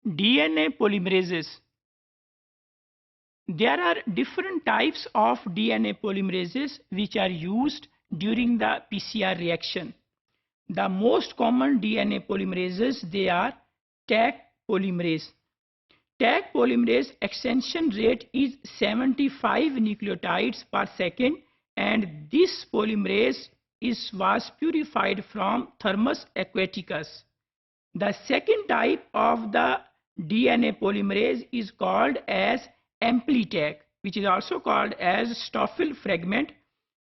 DNA polymerases. There are different types of DNA polymerases which are used during the PCR reaction. The most common DNA polymerases, they are Taq polymerase. Taq polymerase extension rate is 75 nucleotides per second, and this polymerase was purified from Thermus aquaticus. The second type of the DNA polymerase is called as AmpliTaq, which is also called as Stoffel fragment.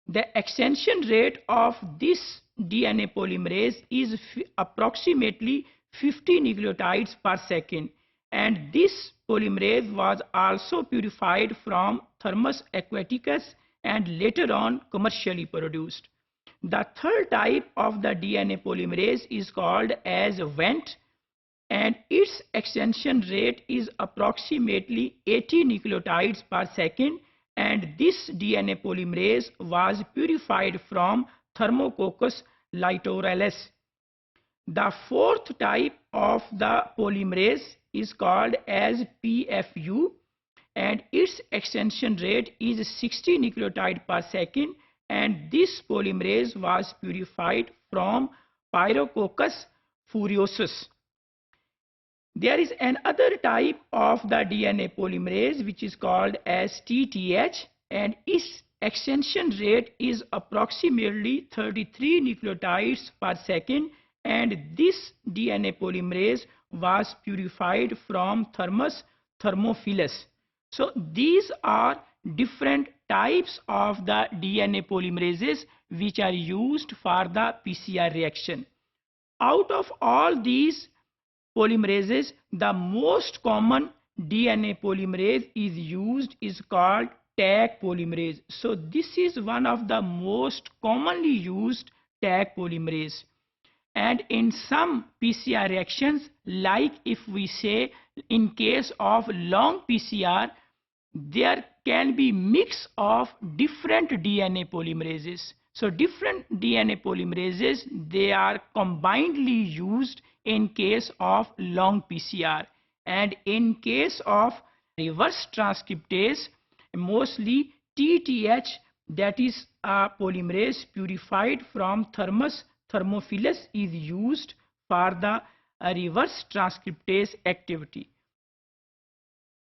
The extension rate of this DNA polymerase is approximately 50 nucleotides per second, and this polymerase was also purified from Thermus aquaticus and later on commercially produced. The third type of the DNA polymerase is called as Vent, and its extension rate is approximately 80 nucleotides per second, and this DNA polymerase was purified from Thermococcus litoralis. The fourth type of the polymerase is called as PFU, and its extension rate is 60 nucleotide per second, and this polymerase was purified from Pyrococcus furiosus. There is another type of the DNA polymerase which is called as TTH, and its extension rate is approximately 33 nucleotides per second, and this DNA polymerase was purified from Thermus thermophilus. So these are different types of the DNA polymerases which are used for the PCR reaction. Out of all these polymerases, the most common DNA polymerase is called Taq polymerase. So this is one of the most commonly used Taq polymerase. And in some PCR reactions, like if we say in case of long PCR, there can be mix of different DNA polymerases. So different DNA polymerases, they are combinedly used in case of long PCR, and in case of reverse transcriptase, mostly TTH, that is a polymerase purified from Thermus thermophilus, is used for the reverse transcriptase activity.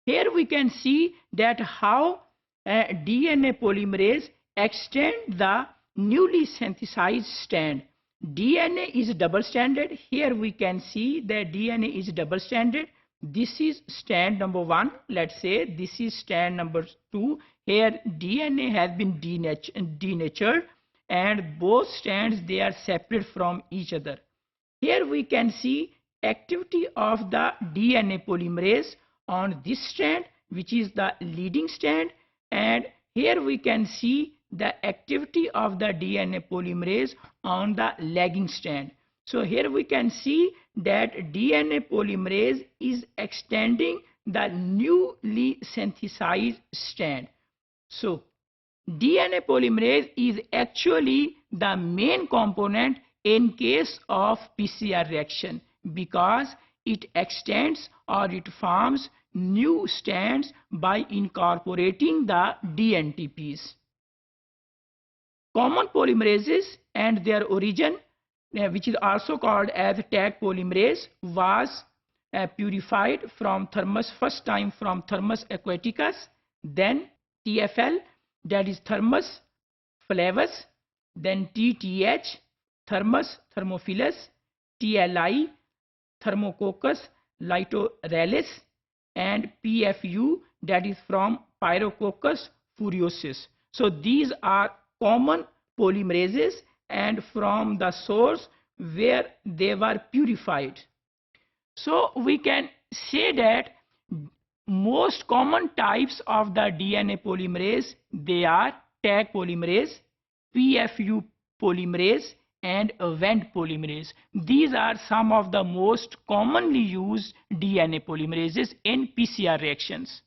Here we can see that how DNA polymerase extend the newly synthesized strand. DNA is double stranded. Here we can see that DNA is double stranded. This is strand number 1. Let's say this is strand number 2. Here DNA has been denatured, and both strands, they are separate from each other. Here we can see activity of the DNA polymerase on this strand, which is the leading strand, and here we can see the activity of the DNA polymerase on the lagging strand. So here we can see that DNA polymerase is extending the newly synthesized strand. So DNA polymerase is actually the main component in case of PCR reaction, because it extends or it forms new strands by incorporating the dNTPs. Common polymerases and their origin, which is also called as Taq polymerase, was purified from first time from Thermus aquaticus, then TFL, that is Thermus flavus, then TTH, Thermus thermophilus, TLI, Thermococcus litoralis, and PFU, that is from Pyrococcus furiosus. So these are common polymerases and from the source where they were purified. So we can say that most common types of the DNA polymerase, they are Taq polymerase, PFU polymerase, and Vent polymerase. These are some of the most commonly used DNA polymerases in PCR reactions.